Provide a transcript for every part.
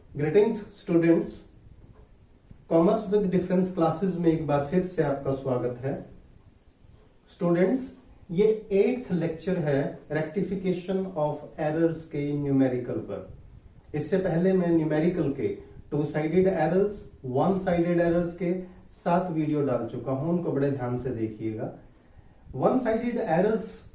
Greetings students, commerce with difference classes में एक बार फिर से आपका स्वागत है। स्टूडेंट्स, ये 8th लेक्चर है रेक्टिफिकेशन ऑफ एरर्स के न्यूमेरिकल पर। इससे पहले मैं न्यूमेरिकल के 2 साइडेड एरर्स, 1 साइडेड एरर्स के 7 वीडियो डाल चुका हूं, उनको बड़े ध्यान से देखिएगा। 1 साइडेड एरर्स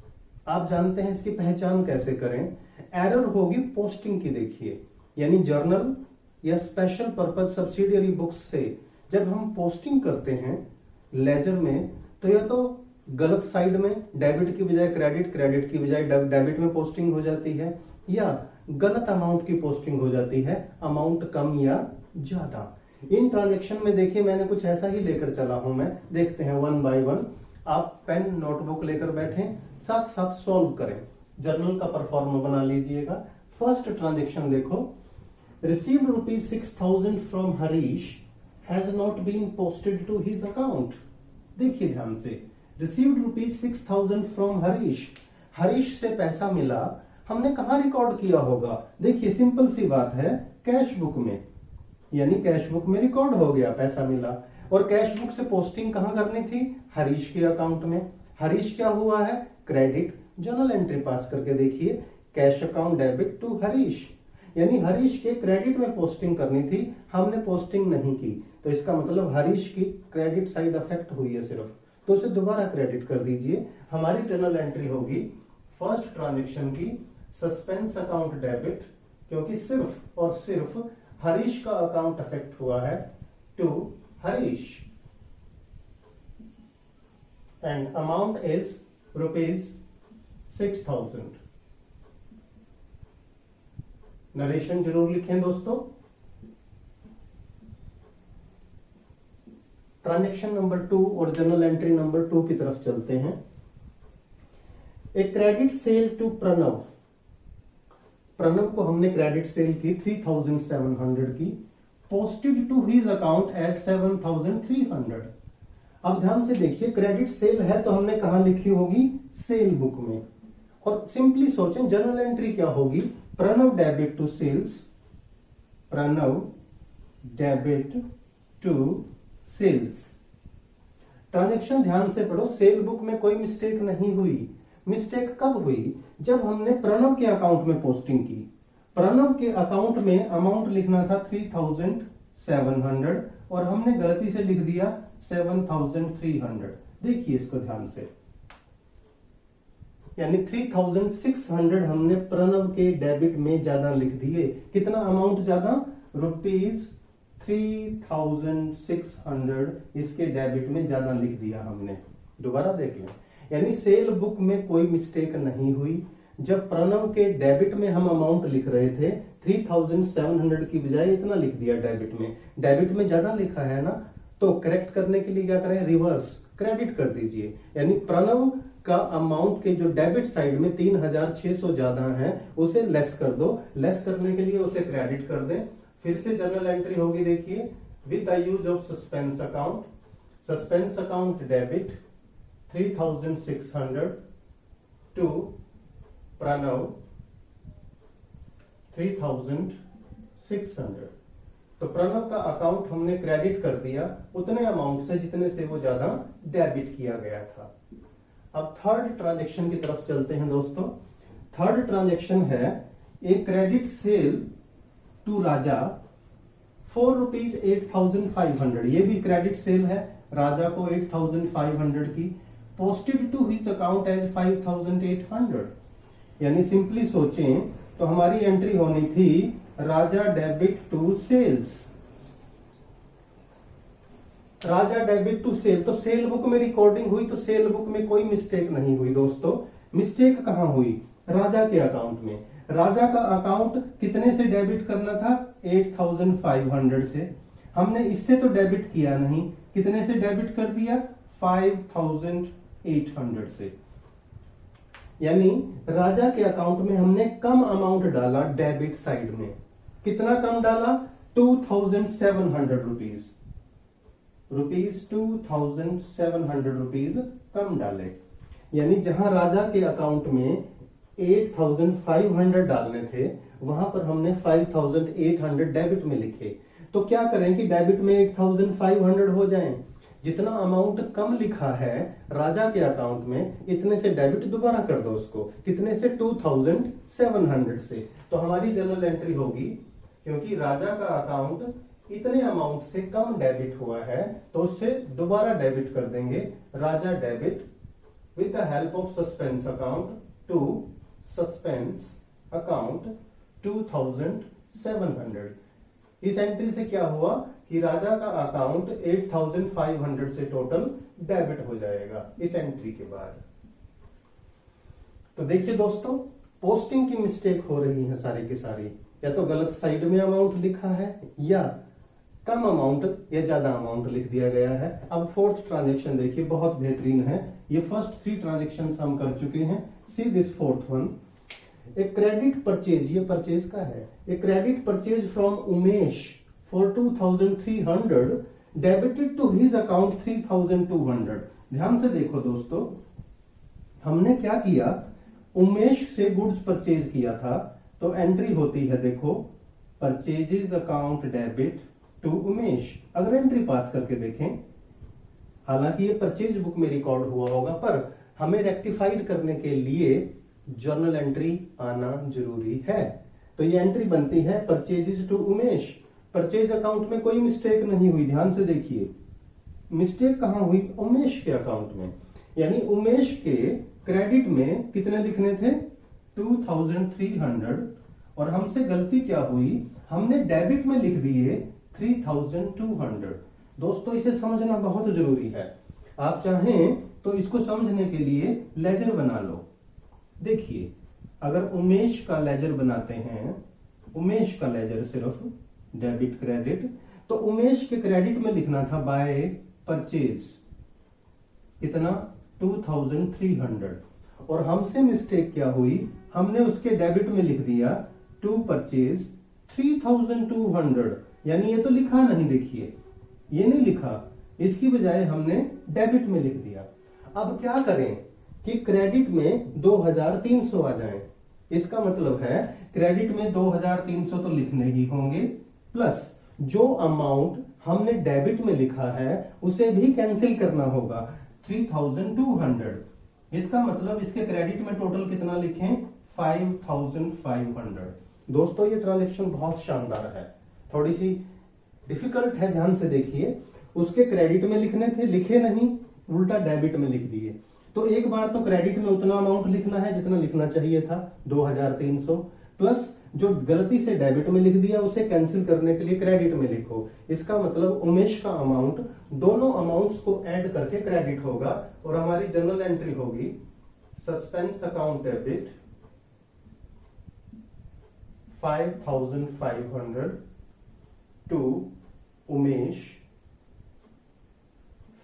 आप जानते हैं, इसकी पहचान कैसे करें। एरर होगी पोस्टिंग की, देखिए, यानी जर्नल या स्पेशल पर्पज सब्सिडियरी बुक्स से जब हम पोस्टिंग करते हैं लेजर में, तो या तो गलत साइड में डेबिट की बजाय क्रेडिट, क्रेडिट की बजाय डेबिट में पोस्टिंग हो जाती है, या गलत अमाउंट की पोस्टिंग हो जाती है, अमाउंट कम या ज्यादा। इन ट्रांजेक्शन में देखिए मैंने कुछ ऐसा ही लेकर चला हूं मैं, देखते हैं 1 बाय 1। आप पेन नोटबुक लेकर बैठे, साथ साथ सॉल्व करें, जर्नल का परफॉर्मा बना लीजिएगा। फर्स्ट ट्रांजेक्शन देखो, received ₹6,000 from Harish has not been posted to his account. देखिए ध्यान से, रिसीव्ड ₹6,000 फ्रॉम हरीश, हरीश से पैसा मिला, हमने कहां रिकॉर्ड किया होगा? देखिए सिंपल सी बात है, कैश बुक में, यानी कैश बुक में रिकॉर्ड हो गया, पैसा मिला। और कैश बुक से पोस्टिंग कहां करनी थी? हरीश के अकाउंट में। हरीश क्या हुआ है? क्रेडिट। जर्नल एंट्री पास करके देखिए, cash account debit to Harish, यानी हरीश के क्रेडिट में पोस्टिंग करनी थी, हमने पोस्टिंग नहीं की, तो इसका मतलब हरीश की क्रेडिट साइड अफेक्ट हुई है सिर्फ, तो उसे दोबारा क्रेडिट कर दीजिए। हमारी जर्नल एंट्री होगी फर्स्ट ट्रांजेक्शन की सस्पेंस अकाउंट डेबिट, क्योंकि सिर्फ और सिर्फ हरीश का अकाउंट अफेक्ट हुआ है, to Harish, and amount is ₹6,000। Narration जरूर लिखें दोस्तों। ट्रांजेक्शन नंबर 2 और जर्नल एंट्री नंबर 2 की तरफ चलते हैं। A credit sale to Pranav, Pranav को हमने क्रेडिट सेल की 3,700 की, posted to his account as 7,300। अब ध्यान से देखिए, क्रेडिट सेल है तो हमने कहां लिखी होगी? सेल बुक में। और सिंपली सोचें, जर्नल एंट्री क्या होगी? Pranav debit to sales, Pranav debit to sales. Transaction ध्यान से पढ़ो, सेल बुक में कोई मिस्टेक नहीं हुई। मिस्टेक कब हुई? जब हमने प्रणव के अकाउंट में पोस्टिंग की। प्रणव के अकाउंट में अमाउंट लिखना था 3,700 और हमने गलती से लिख दिया 7,300। देखिए इसको ध्यान से, यानी 3,600 हमने प्रणव के डेबिट में ज्यादा लिख दिए। कितना अमाउंट ज्यादा? ₹3,600 इसके डेबिट में ज्यादा लिख दिया हमने। दोबारा देख लें, यानी सेल बुक में कोई मिस्टेक नहीं हुई। जब प्रणव के डेबिट में हम अमाउंट लिख रहे थे, 3,700 की बजाय इतना लिख दिया डेबिट में, डेबिट में ज्यादा लिखा है ना, तो करेक्ट करने के लिए क्या करें? रिवर्स क्रेडिट कर दीजिए, यानी प्रणव का अमाउंट के जो डेबिट साइड में 3,600 ज्यादा है उसे लेस कर दो, लेस करने के लिए उसे क्रेडिट कर दें। फिर से जर्नल एंट्री होगी, देखिए, with the use of suspense account, suspense account debit 3,600 to Pranav 3,600। तो प्रणव का अकाउंट हमने क्रेडिट कर दिया उतने अमाउंट से जितने से वो ज्यादा डेबिट किया गया था। अब थर्ड ट्रांजेक्शन की तरफ चलते हैं दोस्तों। थर्ड ट्रांजेक्शन है a credit sale to Raja for ₹8,500। ये भी क्रेडिट सेल है, राजा को 8,500 की, posted to his account as 5,800। यानी सिंपली सोचें तो हमारी एंट्री होनी थी Raja debit to sales, Raja debit to sale. तो सेल बुक में रिकॉर्डिंग हुई, तो सेल बुक में कोई मिस्टेक नहीं हुई दोस्तों। मिस्टेक कहां हुई? राजा के अकाउंट में। राजा का अकाउंट कितने से डेबिट करना था? 8,500 से। हमने इससे तो डेबिट किया नहीं, कितने से डेबिट कर दिया? 5,800 से। यानी राजा के अकाउंट में हमने कम अमाउंट डाला डेबिट साइड में। कितना कम डाला? 2,700 रुपीज 2,700 रुपीज कम डाले। यानी जहां राजा के अकाउंट में 8,500 डालने थे, वहां पर हमने 5800 डेबिट में लिखे। तो क्या करें कि डेबिट में 8500 हो जाएं। जितना अमाउंट कम लिखा है राजा के अकाउंट में, इतने से डेबिट दोबारा कर दो उसको, कितने से 2700 से। तो हमारी जनरल एंट्री होगी, क्योंकि राजा का अकाउंट इतने अमाउंट से कम डेबिट हुआ है तो उससे दोबारा डेबिट कर देंगे। Raja debit with the help of suspense account to suspense account 2700। इस एंट्री से क्या हुआ कि राजा का अकाउंट 8500 से टोटल डेबिट हो जाएगा इस एंट्री के बाद। तो देखिए दोस्तों, पोस्टिंग की मिस्टेक हो रही है सारी की सारी, या तो गलत साइड में अमाउंट लिखा है या कम अमाउंट या ज्यादा अमाउंट लिख दिया गया है। अब फोर्थ ट्रांजेक्शन देखिए, बहुत बेहतरीन है। ये फर्स्ट 3 ट्रांजेक्शन हम कर चुके हैं, see this fourth one. A credit purchase, ये परचेज का है। A credit purchase from Umesh for 2300 debited to his account 3200। ध्यान से देखो दोस्तों, हमने क्या किया, उमेश से गुड्स परचेज किया था, तो एंट्री होती है देखो, purchases account debit to Umesh. अगर एंट्री पास करके देखें, हालांकि ये परचेज बुक में रिकॉर्ड हुआ होगा, पर हमें रेक्टिफाइड करने के लिए जर्नल एंट्री आना जरूरी है। तो ये एंट्री बनती है purchases to Umesh. Purchase account में कोई मिस्टेक नहीं हुई, ध्यान से देखिए। मिस्टेक कहां हुई, उमेश के अकाउंट में। यानी उमेश के क्रेडिट में कितने लिखने थे, 2300, और हमसे गलती क्या हुई, हमने डेबिट में लिख दिए 3200। दोस्तों इसे समझना बहुत जरूरी है। आप चाहें तो इसको समझने के लिए लेजर बना लो। देखिए, अगर उमेश का लेजर बनाते हैं, उमेश का लेजर सिर्फ डेबिट क्रेडिट, तो उमेश के क्रेडिट में लिखना था बाय परचेज, कितना 2300, और हमसे मिस्टेक क्या हुई, हमने उसके डेबिट में लिख दिया टू परचेज 3200। यानी ये तो लिखा नहीं, देखिए ये नहीं लिखा, इसकी बजाय हमने डेबिट में लिख दिया। अब क्या करें कि क्रेडिट में 2300 आ जाए। इसका मतलब है क्रेडिट में 2300 तो लिखने ही होंगे, प्लस जो अमाउंट हमने डेबिट में लिखा है उसे भी कैंसिल करना होगा, 3200। इसका मतलब इसके क्रेडिट में टोटल कितना लिखें, 5500। दोस्तों ये ट्रांजेक्शन बहुत शानदार है, थोड़ी सी डिफिकल्ट है, ध्यान से देखिए। उसके क्रेडिट में लिखने थे, लिखे नहीं, उल्टा डेबिट में लिख दिए। तो एक बार तो क्रेडिट में उतना अमाउंट लिखना है जितना लिखना चाहिए था, 2300, प्लस जो गलती से डेबिट में लिख दिया उसे कैंसिल करने के लिए क्रेडिट में लिखो। इसका मतलब उमेश का अमाउंट दोनों अमाउंट्स को ऐड करके क्रेडिट होगा, और हमारी जनरल एंट्री होगी suspense account debit 5500 to Umesh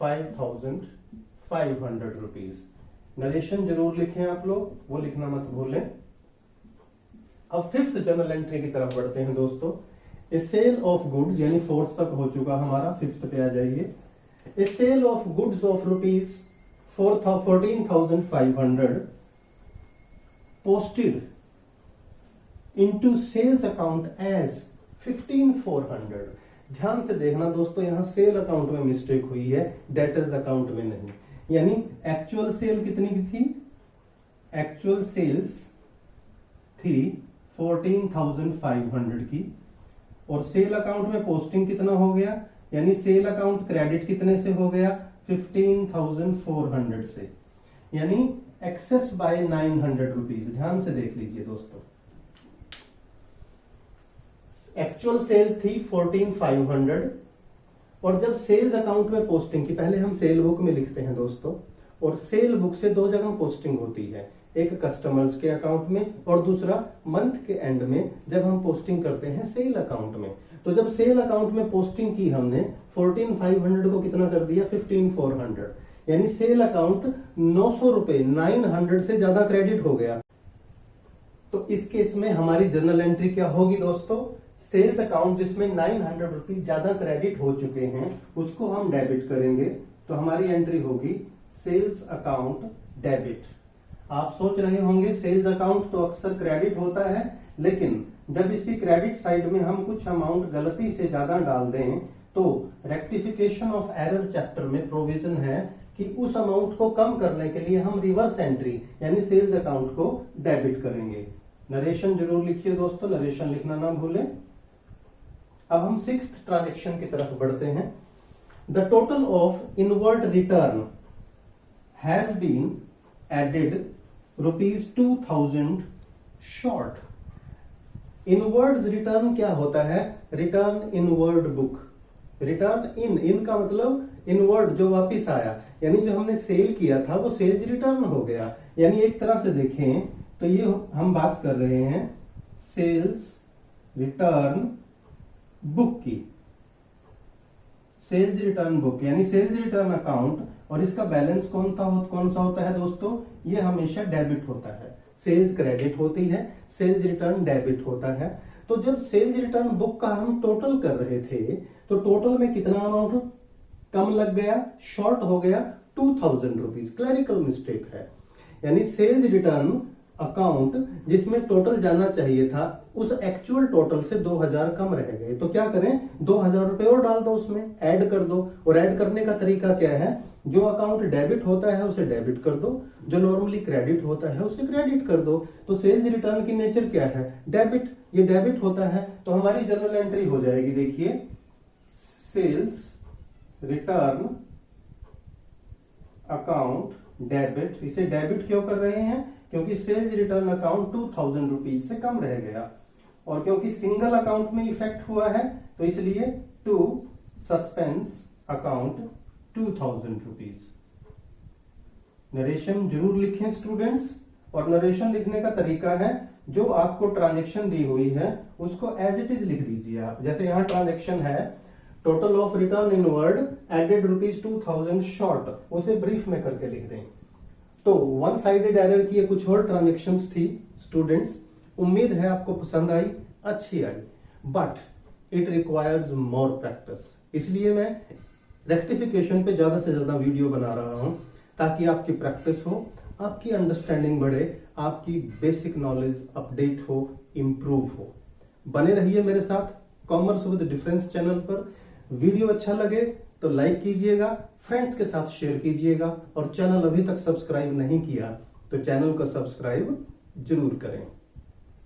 5500 rupees. Narration जरूर लिखें आप लोग, वो लिखना मत भूलें। अब फिफ्थ जनरल एंट्री की तरफ बढ़ते हैं दोस्तों। ए सेल ऑफ गुड्स, यानी फोर्थ तक हो चुका हमारा, फिफ्थ पे आ जाइए। A sale of goods of rupees 14,500 posted into sales account as 15,400। ध्यान से देखना दोस्तों, यहां सेल अकाउंट में मिस्टेक हुई है, डेटर्स अकाउंट में नहीं। यानी एक्चुअल सेल कितनी की थी, एक्चुअल सेल्स थी 14,500 की, और सेल अकाउंट में पोस्टिंग कितना हो गया, यानी सेल अकाउंट क्रेडिट कितने से हो गया, 15,400 से, यानी एक्सेस बाय 900 रुपीज। ध्यान से देख लीजिए दोस्तों, एक्चुअल सेल थी 14,500, और जब सेल्स अकाउंट में पोस्टिंग की, पहले हम सेल बुक में लिखते हैं दोस्तों, और सेल बुक से 2 जगह पोस्टिंग होती है, एक कस्टमर्स के अकाउंट में और दूसरा मंथ के एंड में जब हम पोस्टिंग करते हैं सेल अकाउंट में। तो जब सेल अकाउंट में पोस्टिंग की हमने 14,500 को कितना कर दिया, 15,400, यानी सेल अकाउंट 900 रुपए 900 से ज्यादा क्रेडिट हो गया। तो इस केस में हमारी जर्नल एंट्री क्या होगी दोस्तों, सेल्स अकाउंट जिसमें 900 रुपीज ज्यादा क्रेडिट हो चुके हैं उसको हम डेबिट करेंगे। तो हमारी एंट्री होगी सेल्स अकाउंट डेबिट। आप सोच रहे होंगे सेल्स अकाउंट तो अक्सर क्रेडिट होता है, लेकिन जब इसकी क्रेडिट साइड में हम कुछ अमाउंट गलती से ज्यादा डाल दें तो रेक्टिफिकेशन ऑफ एरर चैप्टर में प्रोविजन है कि उस अमाउंट को कम करने के लिए हम रिवर्स एंट्री यानी सेल्स अकाउंट को डेबिट करेंगे। नरेशन जरूर लिखिए दोस्तों, नरेशन लिखना ना भूलें। अब हम 6th ट्रांजेक्शन की तरफ बढ़ते हैं। The total of inward return has been added ₹2000 short. Inwards return क्या होता है? Return inward book. Return in का मतलब इनवर्ड जो वापिस आया, यानी जो हमने सेल किया था वो सेल्स रिटर्न हो गया। यानी एक तरह से देखें तो ये हम बात कर रहे हैं सेल्स रिटर्न बुक की। सेल्स रिटर्न बुक यानी सेल्स रिटर्न अकाउंट, और इसका बैलेंस कौन सा होता है दोस्तों? ये हमेशा डेबिट होता है। सेल्स क्रेडिट होती है, सेल्स रिटर्न डेबिट होता है। तो जब सेल्स रिटर्न बुक का हम टोटल कर रहे थे तो टोटल में कितना अमाउंट कम लग गया, शॉर्ट हो गया ₹2000। क्लरिकल मिस्टेक है, यानी सेल्स रिटर्न अकाउंट जिसमें टोटल जाना चाहिए था उस एक्चुअल टोटल से 2000 कम रह गए। तो क्या करें, 2000 रुपए और डाल दो, उसमें ऐड कर दो। और ऐड करने का तरीका क्या है? जो अकाउंट डेबिट होता है उसे डेबिट कर दो, जो नॉर्मली क्रेडिट होता है उसे क्रेडिट कर दो। तो सेल्स रिटर्न की नेचर क्या है? डेबिट। ये डेबिट होता है तो हमारी जनरल एंट्री हो जाएगी, देखिए सेल्स रिटर्न अकाउंट डेबिट। इसे डेबिट क्यों कर रहे हैं? क्योंकि सेल्स रिटर्न अकाउंट ₹2000 से कम रह गया, और क्योंकि सिंगल अकाउंट में इफेक्ट हुआ है तो इसलिए टू सस्पेंस अकाउंट ₹2000। नरेशन जरूर लिखें स्टूडेंट्स, और नरेशन लिखने का तरीका है जो आपको ट्रांजेक्शन दी हुई है उसको एज इट इज लिख दीजिए आप। जैसे यहां ट्रांजेक्शन है total of return inward added ₹2000 short, उसे ब्रीफ में करके लिख दें। तो वन साइडेड एरर की कुछ और ट्रांजेक्शन्स थी स्टूडेंट्स। उम्मीद है आपको पसंद आई, अच्छी आई, but it requires more practice. इसलिए मैं रेक्टिफिकेशन पे ज्यादा से ज्यादा वीडियो बना रहा हूं ताकि आपकी प्रैक्टिस हो, आपकी अंडरस्टैंडिंग बढ़े, आपकी बेसिक नॉलेज अपडेट हो, इंप्रूव हो। बने रहिए मेरे साथ कॉमर्स विद डिफरेंस चैनल पर। वीडियो अच्छा लगे तो लाइक कीजिएगा, फ्रेंड्स के साथ शेयर कीजिएगा, और चैनल अभी तक सब्सक्राइब नहीं किया तो चैनल को सब्सक्राइब जरूर करें।